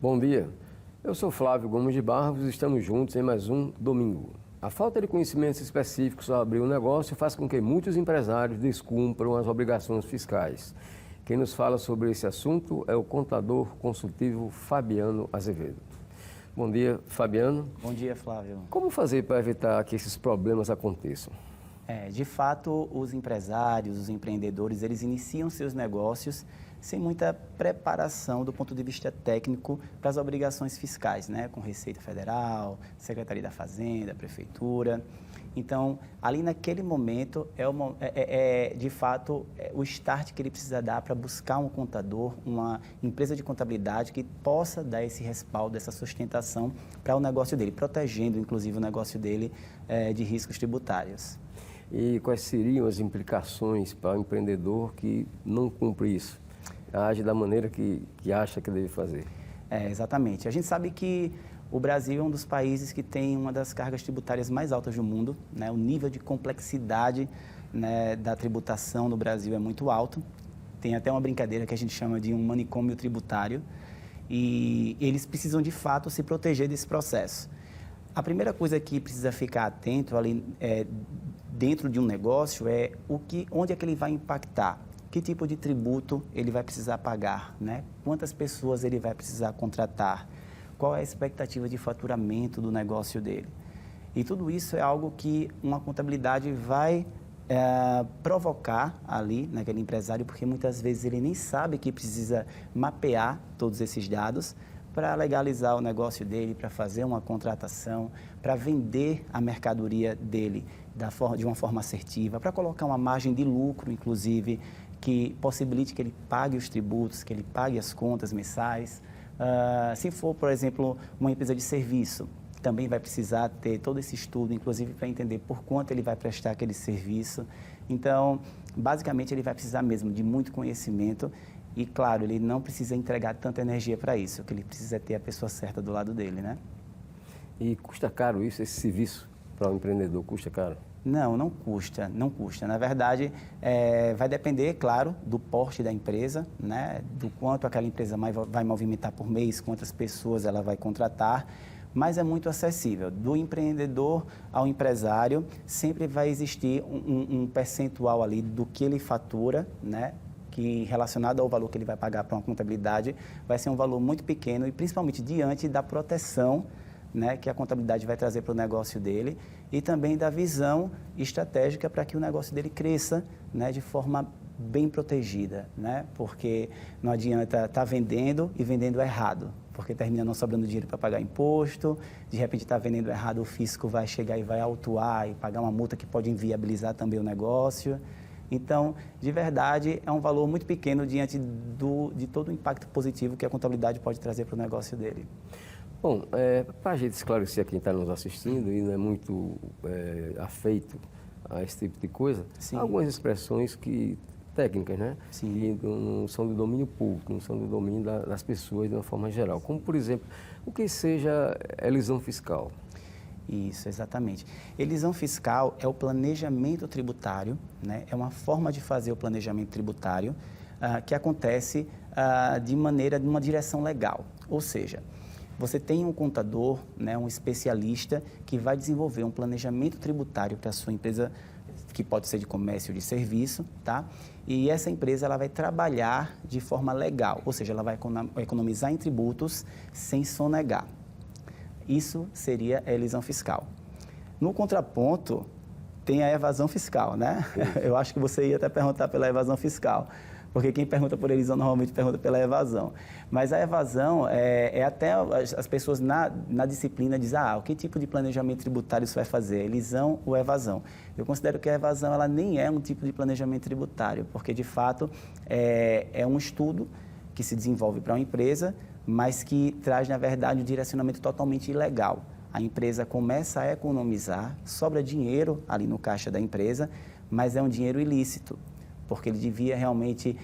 Bom dia, eu sou Flávio Gomes de Barros e estamos juntos em mais um domingo. A falta de conhecimentos específicos sobre o negócio faz com que muitos empresários descumpram as obrigações fiscais. Quem nos fala sobre esse assunto é o contador consultivo Fabiano Azevedo. Bom dia, Fabiano. Bom dia, Flávio. Como fazer para evitar que esses problemas aconteçam? De fato, os empresários, os empreendedores, eles iniciam seus negócios sem muita preparação do ponto de vista técnico para as obrigações fiscais, né? Com Receita Federal, Secretaria da Fazenda, Prefeitura. Então, ali naquele momento, de fato, o start que ele precisa dar para buscar um contador, uma empresa de contabilidade que possa dar esse respaldo, essa sustentação para o negócio dele, protegendo, inclusive, o negócio dele de riscos tributários. E quais seriam as implicações para o empreendedor que não cumpre isso? Age da maneira que acha que deve fazer. Exatamente. A gente sabe que o Brasil é um dos países que tem uma das cargas tributárias mais altas do mundo, né? O nível de complexidade, né, da tributação no Brasil é muito alto. Tem até uma brincadeira que a gente chama de um manicômio tributário e eles precisam, de fato, se proteger desse processo. A primeira coisa que precisa ficar atento ali dentro de um negócio é onde é que ele vai impactar. Que tipo de tributo ele vai precisar pagar, né? Quantas pessoas ele vai precisar contratar? Qual é a expectativa de faturamento do negócio dele? E tudo isso é algo que uma contabilidade vai provocar ali naquele empresário, porque muitas vezes ele nem sabe que precisa mapear todos esses dados para legalizar o negócio dele, para fazer uma contratação, para vender a mercadoria dele de uma forma assertiva, para colocar uma margem de lucro, inclusive, que possibilite que ele pague os tributos, que ele pague as contas mensais. Se for, por exemplo, uma empresa de serviço, também vai precisar ter todo esse estudo, inclusive para entender por quanto ele vai prestar aquele serviço. Então, basicamente, ele vai precisar mesmo de muito conhecimento e, claro, ele não precisa entregar tanta energia para isso, o que ele precisa é ter a pessoa certa do lado dele, né? E custa caro isso, esse serviço para o empreendedor? Custa caro? Não custa, não custa. Na verdade, vai depender, claro, do porte da empresa, né? Do quanto aquela empresa vai movimentar por mês, quantas pessoas ela vai contratar, mas é muito acessível. Do empreendedor ao empresário, sempre vai existir um percentual ali do que ele fatura, né? Que relacionado ao valor que ele vai pagar para uma contabilidade, vai ser um valor muito pequeno e principalmente diante da proteção, né, que a contabilidade vai trazer para o negócio dele e também da visão estratégica para que o negócio dele cresça, né, de forma bem protegida, né? Porque não adianta estar vendendo e vendendo errado, porque termina não sobrando dinheiro para pagar imposto, de repente está vendendo errado, o fisco vai chegar e vai autuar e pagar uma multa que pode inviabilizar também o negócio. Então, de verdade, é um valor muito pequeno diante de todo o impacto positivo que a contabilidade pode trazer para o negócio dele. Bom, para a gente esclarecer quem está nos assistindo e não é muito afeito a esse tipo de coisa, Sim. há algumas expressões técnicas, né? Sim. Que não são do domínio público, não são do domínio das pessoas de uma forma geral. Como, por exemplo, o que seja elisão fiscal? Isso, exatamente. Elisão fiscal é o planejamento tributário, né? É uma forma de fazer o planejamento tributário que acontece de uma direção legal. Ou seja, você tem um contador, né, um especialista que vai desenvolver um planejamento tributário para a sua empresa, que pode ser de comércio ou de serviço, tá? E essa empresa ela vai trabalhar de forma legal, ou seja, ela vai economizar em tributos sem sonegar. Isso seria a elisão fiscal. No contraponto, tem a evasão fiscal, né? Eu acho que você ia até perguntar pela evasão fiscal, porque quem pergunta por elisão normalmente pergunta pela evasão. Mas a evasão até as pessoas na disciplina dizem, o que tipo de planejamento tributário você vai fazer, elisão ou evasão? Eu considero que a evasão ela nem é um tipo de planejamento tributário, porque de fato é um estudo que se desenvolve para uma empresa, mas que traz, na verdade, um direcionamento totalmente ilegal. A empresa começa a economizar, sobra dinheiro ali no caixa da empresa, mas é um dinheiro ilícito, porque ele devia realmente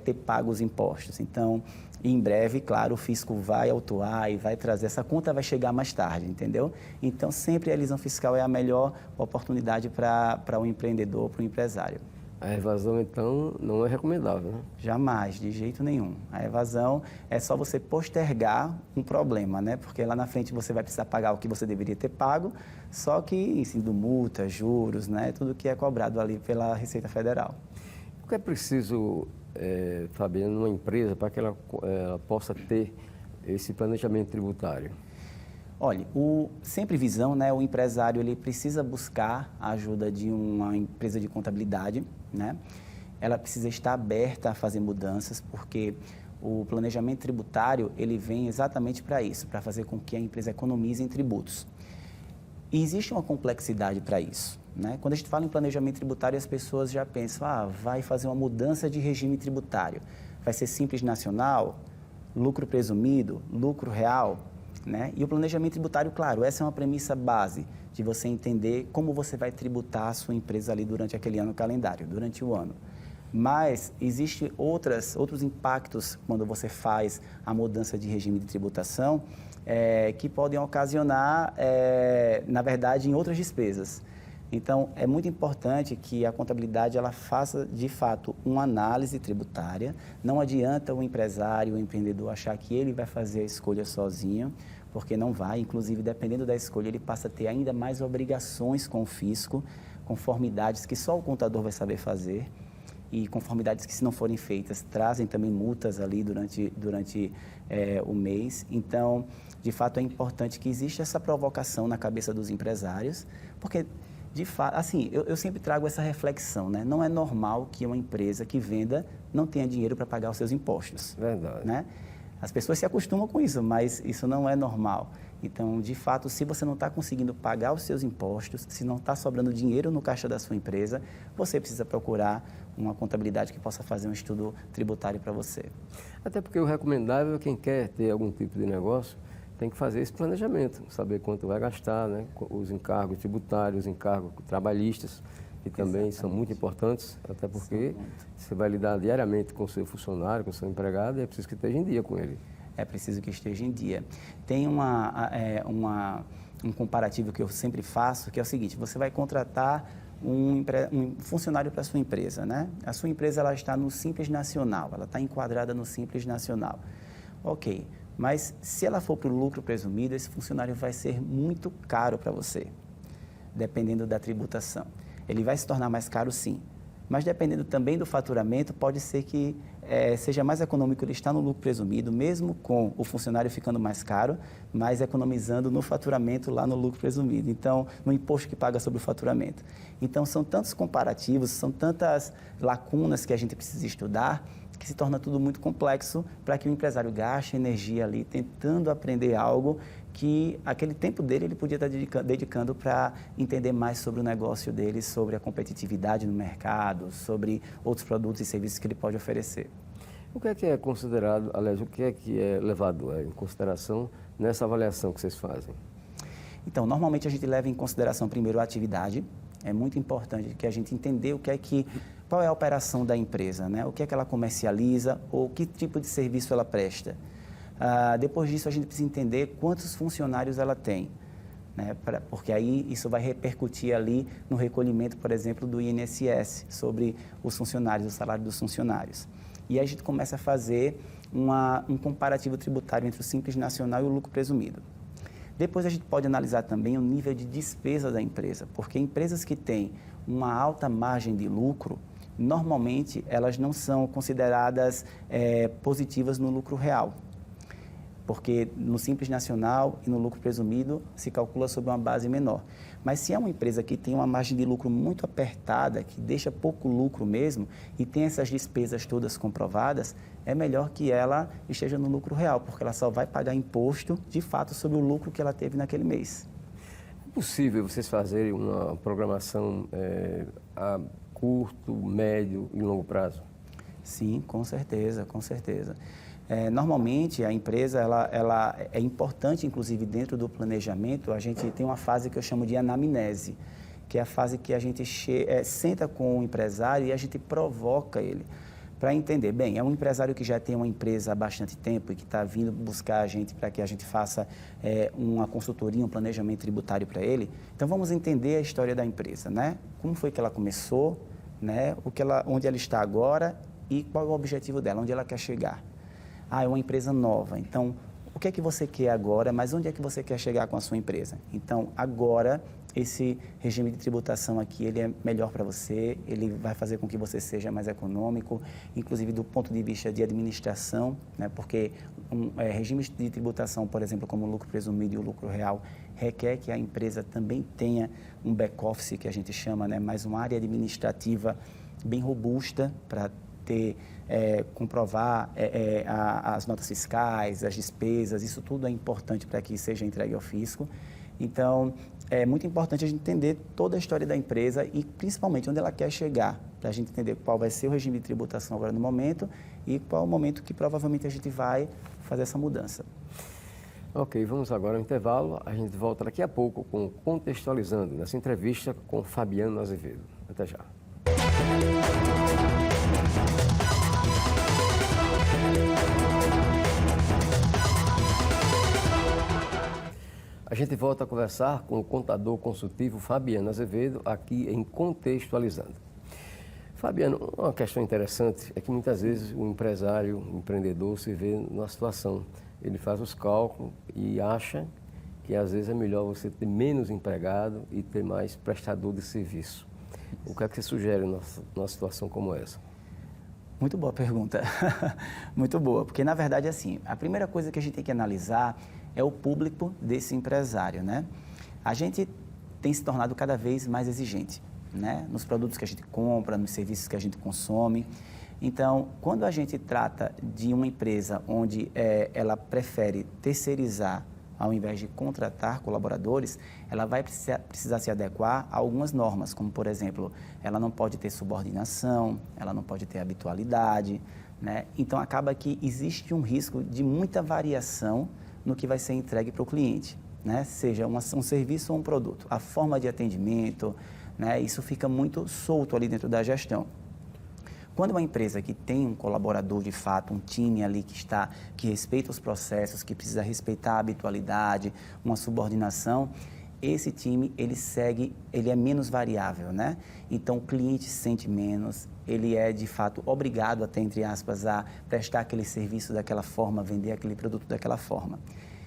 ter pago os impostos. Então, em breve, claro, o fisco vai autuar e vai trazer, essa conta vai chegar mais tarde, entendeu? Então, sempre a elisão fiscal é a melhor oportunidade para o empreendedor, para o empresário. A evasão, então, não é recomendável, né? Jamais, de jeito nenhum. A evasão é só você postergar um problema, né? Porque lá na frente você vai precisar pagar o que você deveria ter pago, só que incidindo multa, juros, né? Tudo que é cobrado ali pela Receita Federal. O que é preciso, Fabiano, numa empresa para que ela possa ter esse planejamento tributário? Olha, sempre visão, né? O empresário ele precisa buscar a ajuda de uma empresa de contabilidade, né? Ela precisa estar aberta a fazer mudanças, porque o planejamento tributário ele vem exatamente para isso, para fazer com que a empresa economize em tributos. E existe uma complexidade para isso, né? Quando a gente fala em planejamento tributário, as pessoas já pensam, vai fazer uma mudança de regime tributário. Vai ser simples nacional, lucro presumido, lucro real, né? E o planejamento tributário, claro, essa é uma premissa base de você entender como você vai tributar a sua empresa ali durante aquele ano calendário, durante o ano. Mas existem outros impactos quando você faz a mudança de regime de tributação que podem ocasionar, na verdade, em outras despesas. Então, é muito importante que a contabilidade ela faça, de fato, uma análise tributária. Não adianta o empresário, o empreendedor achar que ele vai fazer a escolha sozinho, porque não vai. Inclusive, dependendo da escolha, ele passa a ter ainda mais obrigações com o fisco, conformidades que só o contador vai saber fazer. E conformidades que, se não forem feitas, trazem também multas ali durante o mês. Então, de fato, é importante que exista essa provocação na cabeça dos empresários, porque, de fato, assim, eu sempre trago essa reflexão, né? Não é normal que uma empresa que venda não tenha dinheiro para pagar os seus impostos. Verdade. Né? As pessoas se acostumam com isso, mas isso não é normal. Então, de fato, se você não está conseguindo pagar os seus impostos, se não está sobrando dinheiro no caixa da sua empresa, você precisa procurar uma contabilidade que possa fazer um estudo tributário para você. Até porque o recomendável é quem quer ter algum tipo de negócio tem que fazer esse planejamento, saber quanto vai gastar, né? Os encargos tributários, os encargos trabalhistas, que também são muito importantes, até porque você vai lidar diariamente com o seu funcionário, com o seu empregado, e é preciso que esteja em dia com ele. É preciso que esteja em dia. Tem um comparativo que eu sempre faço, que é o seguinte: você vai contratar um funcionário para a sua empresa, né? A sua empresa ela está no Simples Nacional, ela está enquadrada no Simples Nacional. Ok, mas se ela for para o lucro presumido, esse funcionário vai ser muito caro para você, dependendo da tributação. Ele vai se tornar mais caro, sim, mas dependendo também do faturamento, pode ser que seja mais econômico ele estar no lucro presumido, mesmo com o funcionário ficando mais caro, mas economizando no faturamento lá no lucro presumido, então, no imposto que paga sobre o faturamento. Então, são tantos comparativos, são tantas lacunas que a gente precisa estudar, que se torna tudo muito complexo para que o empresário gaste energia ali tentando aprender algo que aquele tempo dele ele podia estar dedicando para entender mais sobre o negócio dele, sobre a competitividade no mercado, sobre outros produtos e serviços que ele pode oferecer. O que é considerado, aliás, o que é levado em consideração nessa avaliação que vocês fazem? Então, normalmente a gente leva em consideração primeiro a atividade. É muito importante que a gente entender qual é a operação da empresa, né? O que é que ela comercializa ou que tipo de serviço ela presta. Depois disso, a gente precisa entender quantos funcionários ela tem, né? Porque aí isso vai repercutir ali no recolhimento, por exemplo, do INSS, sobre os funcionários, o salário dos funcionários. E aí a gente começa a fazer um comparativo tributário entre o Simples Nacional e o lucro presumido. Depois a gente pode analisar também o nível de despesa da empresa, porque empresas que têm uma alta margem de lucro, normalmente elas não são consideradas positivas no lucro real, porque no Simples Nacional e no lucro presumido se calcula sobre uma base menor. Mas se é uma empresa que tem uma margem de lucro muito apertada, que deixa pouco lucro mesmo e tem essas despesas todas comprovadas, é melhor que ela esteja no lucro real, porque ela só vai pagar imposto de fato sobre o lucro que ela teve naquele mês. É possível vocês fazerem uma programação a curto, médio e longo prazo? Sim, com certeza, com certeza. Normalmente, a empresa, ela é importante, inclusive, dentro do planejamento, a gente tem uma fase que eu chamo de anamnese, que é a fase que a gente senta com o empresário e a gente provoca ele para entender. Bem, é um empresário que já tem uma empresa há bastante tempo e que está vindo buscar a gente para que a gente faça uma consultoria, um planejamento tributário para ele. Então, vamos entender a história da empresa, né? Como foi que ela começou, né? Onde ela está agora e qual é o objetivo dela, onde ela quer chegar. Ah, é uma empresa nova, então o que é que você quer agora, mas onde é que você quer chegar com a sua empresa? Então, agora, esse regime de tributação aqui, ele é melhor para você, ele vai fazer com que você seja mais econômico, inclusive do ponto de vista de administração, né? Porque regimes de tributação, por exemplo, como o lucro presumido e o lucro real, requer que a empresa também tenha um back-office, que a gente chama, né? Mais uma área administrativa bem robusta para comprovar as notas fiscais, as despesas, isso tudo é importante para que seja entregue ao fisco. Então, é muito importante a gente entender toda a história da empresa e principalmente onde ela quer chegar, para a gente entender qual vai ser o regime de tributação agora no momento e qual é o momento que provavelmente a gente vai fazer essa mudança. Ok, vamos agora ao intervalo. A gente volta daqui a pouco com Contextualizando, nessa entrevista com Fabiano Azevedo. Até já. A gente volta a conversar com o contador consultivo Fabiano Azevedo, aqui em Contextualizando. Fabiano, uma questão interessante é que muitas vezes o empresário, o empreendedor se vê numa situação, ele faz os cálculos e acha que às vezes é melhor você ter menos empregado e ter mais prestador de serviço. O que é que você sugere numa situação como essa? Muito boa pergunta, muito boa, porque na verdade assim, a primeira coisa que a gente tem que analisar é o público desse empresário, né? A gente tem se tornado cada vez mais exigente, né? Nos produtos que a gente compra, nos serviços que a gente consome. Então, quando a gente trata de uma empresa onde ela prefere terceirizar ao invés de contratar colaboradores, ela vai precisar se adequar a algumas normas, como, por exemplo, ela não pode ter subordinação, ela não pode ter habitualidade, né? Então, acaba que existe um risco de muita variação no que vai ser entregue para o cliente, né? Seja um serviço ou um produto. A forma de atendimento, né? Isso fica muito solto ali dentro da gestão. Quando uma empresa que tem um colaborador de fato, um time ali que respeita os processos, que precisa respeitar a habitualidade, uma subordinação, esse time, ele é menos variável, né? Então, o cliente se sente menos, ele é de fato obrigado até, entre aspas, a prestar aquele serviço daquela forma, vender aquele produto daquela forma.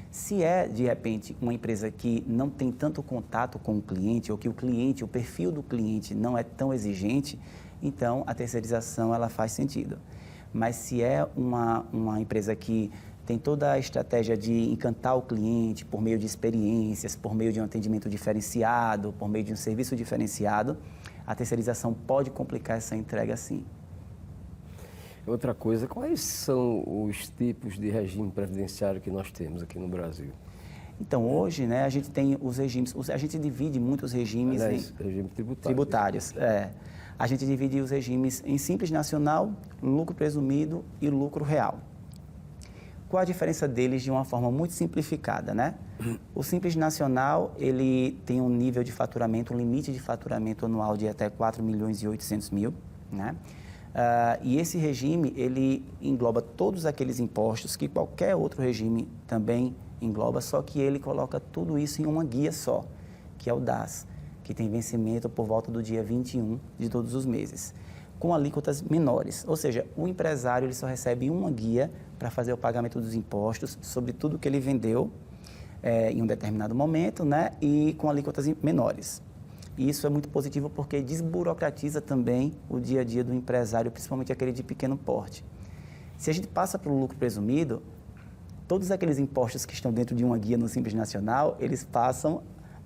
Se é, de repente, uma empresa que não tem tanto contato com o cliente, ou que o perfil do cliente não é tão exigente, então a terceirização ela faz sentido. Mas se é uma empresa que tem toda a estratégia de encantar o cliente por meio de experiências, por meio de um atendimento diferenciado, por meio de um serviço diferenciado, a terceirização pode complicar essa entrega sim. Outra coisa, quais são os tipos de regime previdenciário que nós temos aqui no Brasil? Então, hoje, né, a gente tem os regimes, a gente divide muitos regimes regime tributários. A gente divide os regimes em Simples Nacional, lucro presumido e lucro real. Qual a diferença deles de uma forma muito simplificada, né? O Simples Nacional, ele tem um nível de faturamento, um limite de faturamento anual de até 4.800.000, né? E esse regime, ele engloba todos aqueles impostos que qualquer outro regime também engloba, só que ele coloca tudo isso em uma guia só, que é o DAS, que tem vencimento por volta do dia 21 de todos os meses, com alíquotas menores. Ou seja, o empresário ele só recebe uma guia para fazer o pagamento dos impostos sobre tudo que ele vendeu em um determinado momento, né, e com alíquotas menores. E isso é muito positivo porque desburocratiza também o dia a dia do empresário, principalmente aquele de pequeno porte. Se a gente passa para o lucro presumido, todos aqueles impostos que estão dentro de uma guia no Simples Nacional, eles passam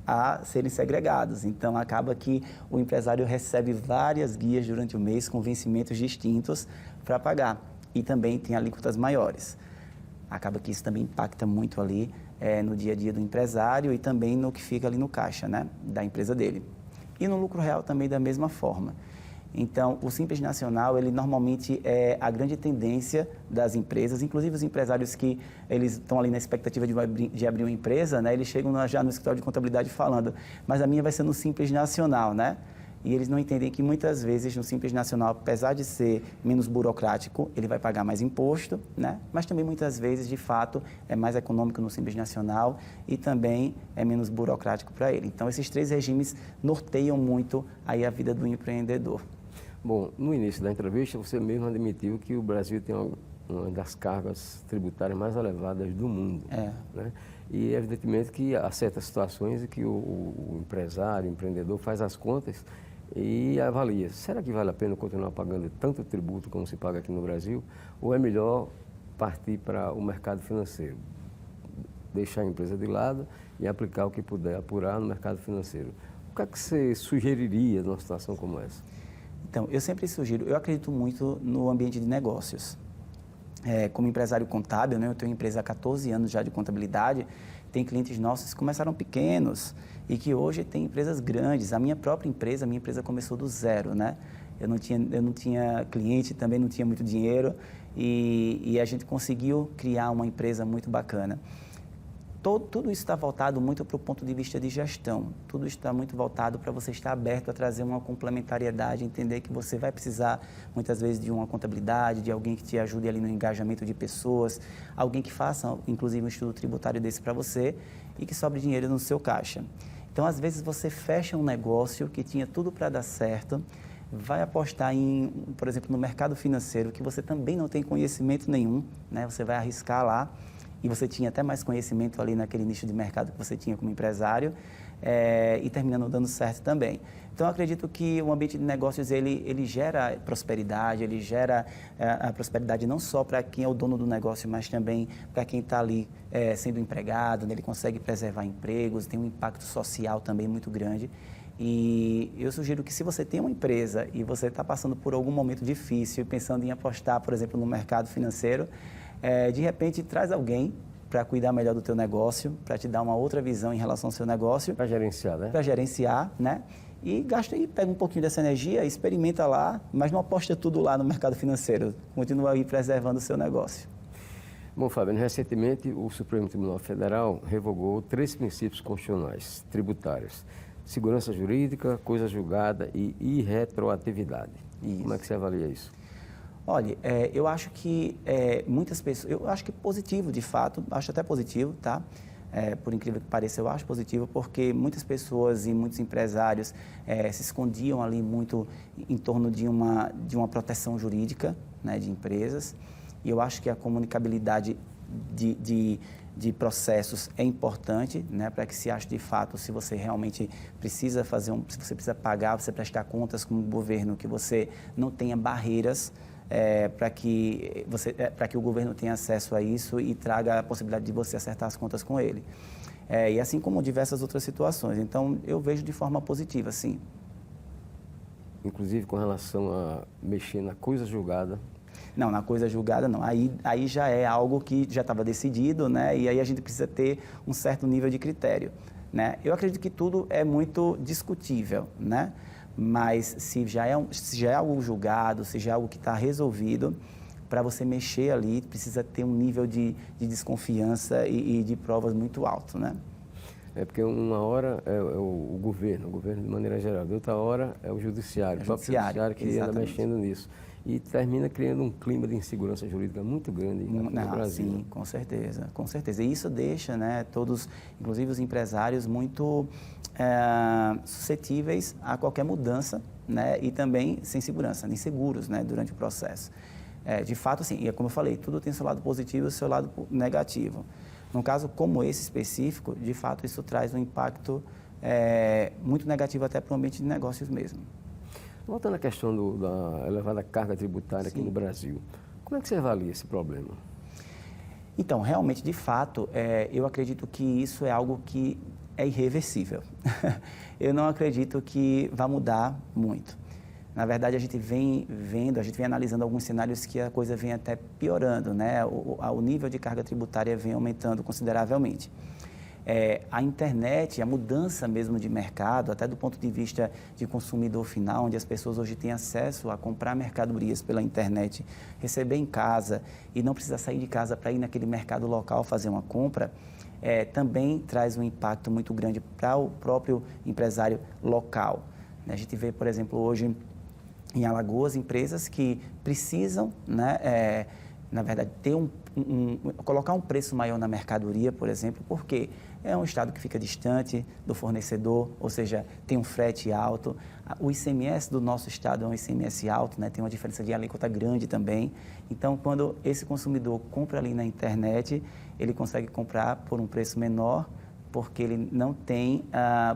a serem segregados. Então, acaba que o empresário recebe várias guias durante o mês com vencimentos distintos para pagar. E também tem alíquotas maiores. Acaba que isso também impacta muito ali no dia a dia do empresário e também no que fica ali no caixa, né, da empresa dele. E no lucro real também da mesma forma. Então, o Simples Nacional, ele normalmente é a grande tendência das empresas, inclusive os empresários que eles estão ali na expectativa de abrir uma empresa, né? Eles chegam já no escritório de contabilidade falando, mas a minha vai ser no Simples Nacional, né? E eles não entendem que muitas vezes no Simples Nacional, apesar de ser menos burocrático, ele vai pagar mais imposto, né? Mas também muitas vezes, de fato, é mais econômico no Simples Nacional e também é menos burocrático para ele. Então, esses três regimes norteiam muito aí a vida do empreendedor. Bom, no início da entrevista, você mesmo admitiu que o Brasil tem uma das cargas tributárias mais elevadas do mundo. Né? E, evidentemente, que há certas situações em que o empresário, o empreendedor faz as contas e avalia. Será que vale a pena continuar pagando tanto tributo como se paga aqui no Brasil? Ou é melhor partir para o mercado financeiro? Deixar a empresa de lado e aplicar o que puder apurar no mercado financeiro. O que é que você sugeriria numa situação como essa? Então, eu sempre sugiro, eu acredito muito no ambiente de negócios. Como empresário contábil, né, eu tenho uma empresa há 14 anos já de contabilidade, tem clientes nossos que começaram pequenos e que hoje tem empresas grandes. A minha própria empresa, começou do zero, né? Eu não tinha cliente, também não tinha muito dinheiro e a gente conseguiu criar uma empresa muito bacana. Tudo isso está voltado muito para o ponto de vista de gestão. Tudo está muito voltado para você estar aberto a trazer uma complementariedade, entender que você vai precisar, muitas vezes, de uma contabilidade, de alguém que te ajude ali no engajamento de pessoas, alguém que faça, inclusive, um estudo tributário desse para você e que sobre dinheiro no seu caixa. Então, às vezes, você fecha um negócio que tinha tudo para dar certo, vai apostar por exemplo, no mercado financeiro, que você também não tem conhecimento nenhum, né? Você vai arriscar lá, e você tinha até mais conhecimento ali naquele nicho de mercado que você tinha como empresário, e termina não dando certo também. Então, eu acredito que o ambiente de negócios, ele gera prosperidade, ele gera a prosperidade não só para quem é o dono do negócio, mas também para quem está ali sendo empregado, né? Ele consegue preservar empregos, tem um impacto social também muito grande. E eu sugiro que se você tem uma empresa e você está passando por algum momento difícil, pensando em apostar, por exemplo, no mercado financeiro, de repente traz alguém para cuidar melhor do teu negócio, para te dar uma outra visão em relação ao seu negócio. Para gerenciar, né? Para gerenciar, né? E gasta aí, pega um pouquinho dessa energia, experimenta lá, mas não aposta tudo lá no mercado financeiro. Continua aí preservando o seu negócio. Bom, Fabiano, recentemente o Supremo Tribunal Federal revogou 3 princípios constitucionais tributários: segurança jurídica, coisa julgada e irretroatividade. Isso. Como é que você avalia isso? Olha, eu acho que muitas pessoas, eu acho que positivo, de fato, acho até positivo, tá? Por incrível que pareça, eu acho positivo, porque muitas pessoas e muitos empresários se escondiam ali muito em torno de uma proteção jurídica, né, de empresas, e eu acho que a comunicabilidade de processos é importante, né, para que se ache de fato se você realmente precisa se você precisa pagar, você prestar contas como governo, que você não tenha barreiras para que o governo tenha acesso a isso e traga a possibilidade de você acertar as contas com ele. E assim como diversas outras situações. Então, eu vejo de forma positiva, sim. Inclusive com relação a mexer na coisa julgada? Não, na coisa julgada não. Aí já é algo que já estava decidido, né? E aí a gente precisa ter um certo nível de critério, né? Eu acredito que tudo é muito discutível, né? Mas se já é algo julgado, se já é algo que está resolvido, para você mexer ali, precisa ter um nível de desconfiança e de provas muito alto, né? Porque uma hora é o governo de maneira geral, de outra hora é o judiciário, o próprio judiciário que anda mexendo nisso. E termina criando um clima de insegurança jurídica muito grande no Brasil. Sim, com certeza, com certeza. E isso deixa, né, todos, inclusive os empresários, muito suscetíveis a qualquer mudança, né, e também sem segurança, inseguros, né, durante o processo. De fato, assim, e como eu falei, tudo tem seu lado positivo e seu lado negativo. Num caso como esse específico, de fato, isso traz um impacto muito negativo até para o ambiente de negócios mesmo. Voltando à questão da elevada carga tributária aqui no Brasil, como é que você avalia esse problema? Então, realmente, de fato, eu acredito que isso é algo que é irreversível. Eu não acredito que vá mudar muito. Na verdade, a gente vem analisando alguns cenários que a coisa vem até piorando, né? O nível de carga tributária vem aumentando consideravelmente. A internet, a mudança mesmo de mercado, até do ponto de vista de consumidor final, onde as pessoas hoje têm acesso a comprar mercadorias pela internet, receber em casa e não precisar sair de casa para ir naquele mercado local fazer uma compra, também traz um impacto muito grande para o próprio empresário local. A gente vê, por exemplo, hoje em Alagoas, empresas que precisam, né, na verdade, ter colocar um preço maior na mercadoria, por exemplo, porque é um estado que fica distante do fornecedor, ou seja, tem um frete alto. O ICMS do nosso estado é um ICMS alto, né? Tem uma diferença de alíquota grande também. Então, quando esse consumidor compra ali na internet, ele consegue comprar por um preço menor, porque ele não tem,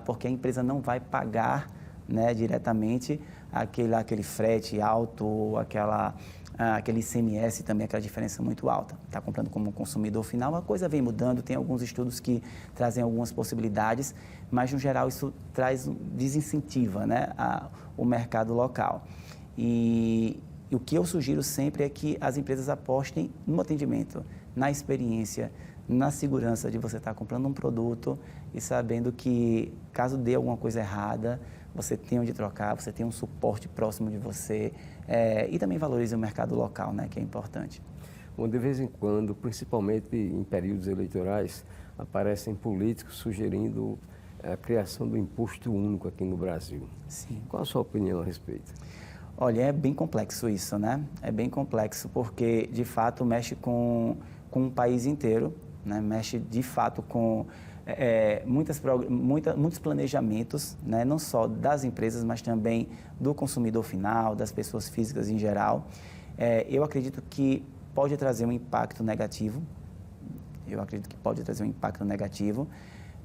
porque a empresa não vai pagar, né, diretamente aquele frete alto, aquele ICMS também, aquela diferença muito alta. Está comprando como consumidor final, a coisa vem mudando, tem alguns estudos que trazem algumas possibilidades, mas, no geral, isso desincentiva, né, o mercado local. E o que eu sugiro sempre é que as empresas apostem no atendimento, na experiência, na segurança de você estar comprando um produto e sabendo que, caso dê alguma coisa errada, você tem onde trocar, você tem um suporte próximo de você, e também valorize o mercado local, né, que é importante. Bom, de vez em quando, principalmente em períodos eleitorais, aparecem políticos sugerindo a criação do imposto único aqui no Brasil. Sim. Qual a sua opinião a respeito? Olha, é bem complexo isso, né? É bem complexo porque, de fato, mexe com o país inteiro, né? Mexe, de fato, com muitos planejamentos, né? Não só das empresas, mas também do consumidor final, das pessoas físicas em geral. Eu acredito que pode trazer um impacto negativo,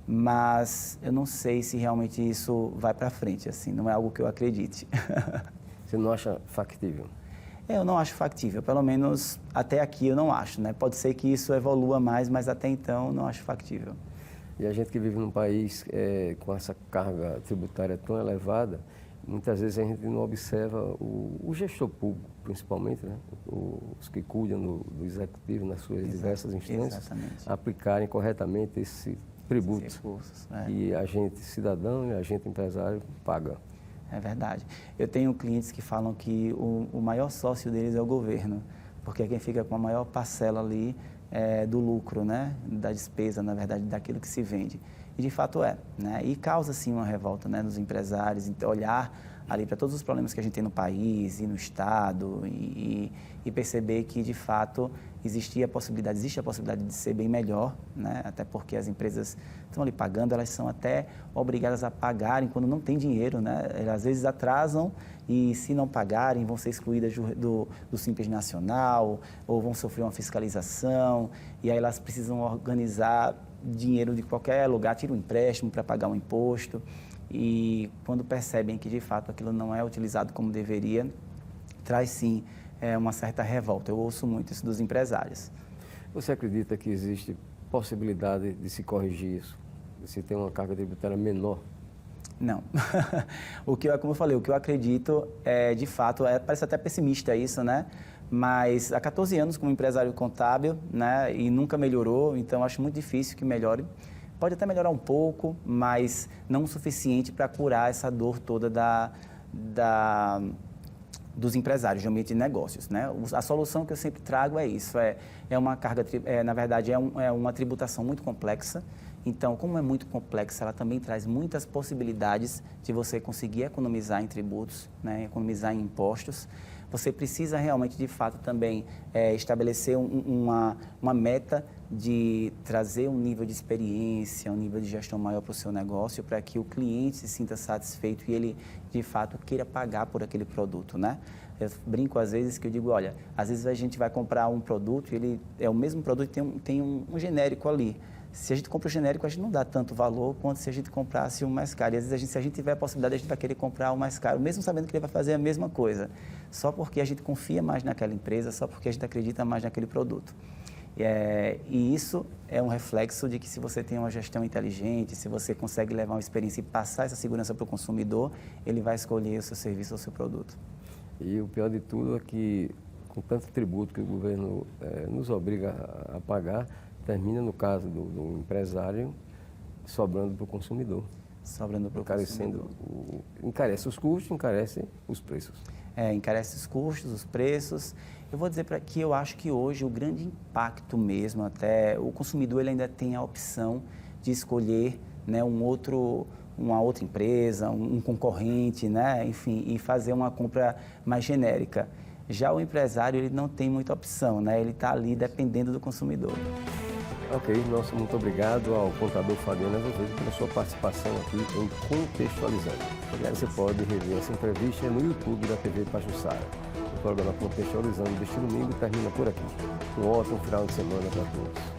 mas eu não sei se realmente isso vai para frente, assim, não é algo que eu acredite. Você não acha factível? Eu não acho factível, pelo menos até aqui eu não acho, né? Pode ser que isso evolua mais, mas até então eu não acho factível. E a gente que vive num país com essa carga tributária tão elevada, muitas vezes a gente não observa o gestor público, principalmente, né? Os que cuidam do executivo nas suas diversas instâncias, aplicarem corretamente esse tributo que a gente cidadão e a gente empresário paga. É verdade. Eu tenho clientes que falam que o maior sócio deles é o governo, porque é quem fica com a maior parcela ali do lucro, né? Da despesa, na verdade, daquilo que se vende. E de fato né? E causa sim uma revolta, né, nos empresários, olhar ali para todos os problemas que a gente tem no país e no estado e perceber que de fato existe a possibilidade de ser bem melhor, né? Até porque as empresas estão ali pagando, elas são até obrigadas a pagarem quando não tem dinheiro, né? Elas, às vezes atrasam e, se não pagarem, vão ser excluídas do Simples Nacional ou vão sofrer uma fiscalização, e aí elas precisam organizar dinheiro de qualquer lugar, tira um empréstimo para pagar um imposto, e quando percebem que de fato aquilo não é utilizado como deveria, traz sim uma certa revolta. Eu ouço muito isso dos empresários. Você acredita que existe possibilidade de se corrigir isso? De se ter uma carga tributária menor? Não. Como eu falei, o que eu acredito de fato, parece até pessimista isso, né? Mas há 14 anos como empresário contábil, né? E nunca melhorou, então acho muito difícil que melhore. Pode até melhorar um pouco, mas não o suficiente para curar essa dor toda dos empresários de ambiente de negócios, né? A solução que eu sempre trago é isso, uma carga, na verdade, é uma tributação muito complexa. Então, como é muito complexa, ela também traz muitas possibilidades de você conseguir economizar em tributos, né? Economizar em impostos. Você precisa realmente, de fato, também estabelecer uma meta de trazer um nível de experiência, um nível de gestão maior para o seu negócio, para que o cliente se sinta satisfeito e ele, de fato, queira pagar por aquele produto, né? Eu brinco às vezes que eu digo, olha, às vezes a gente vai comprar um produto e ele é o mesmo produto e tem um genérico ali. Se a gente compra o genérico, a gente não dá tanto valor quanto se a gente comprasse o mais caro. E às vezes, se a gente tiver a possibilidade, a gente vai querer comprar o mais caro, mesmo sabendo que ele vai fazer a mesma coisa. Só porque a gente confia mais naquela empresa, só porque a gente acredita mais naquele produto. E isso é um reflexo de que, se você tem uma gestão inteligente, se você consegue levar uma experiência e passar essa segurança para o consumidor, ele vai escolher o seu serviço ou o seu produto. E o pior de tudo é que, com tanto tributo que o governo nos obriga a pagar, termina, no caso do empresário, sobrando para o consumidor. Sobrando para o consumidor. Encarece os custos, encarece os preços. Encarece os custos, os preços. Eu vou dizer para que eu acho que hoje o grande impacto mesmo, até o consumidor ele ainda tem a opção de escolher, né, uma outra empresa, um concorrente, né, enfim, e fazer uma compra mais genérica. Já o empresário, ele não tem muita opção, né? Ele está ali dependendo do consumidor. Ok, nosso muito obrigado ao contador Fabiano Azevedo pela sua participação aqui em Contextualizando. Você pode rever essa entrevista no YouTube da TV Pajuçara. O programa Contextualizando deste domingo termina por aqui. Um ótimo final de semana para todos.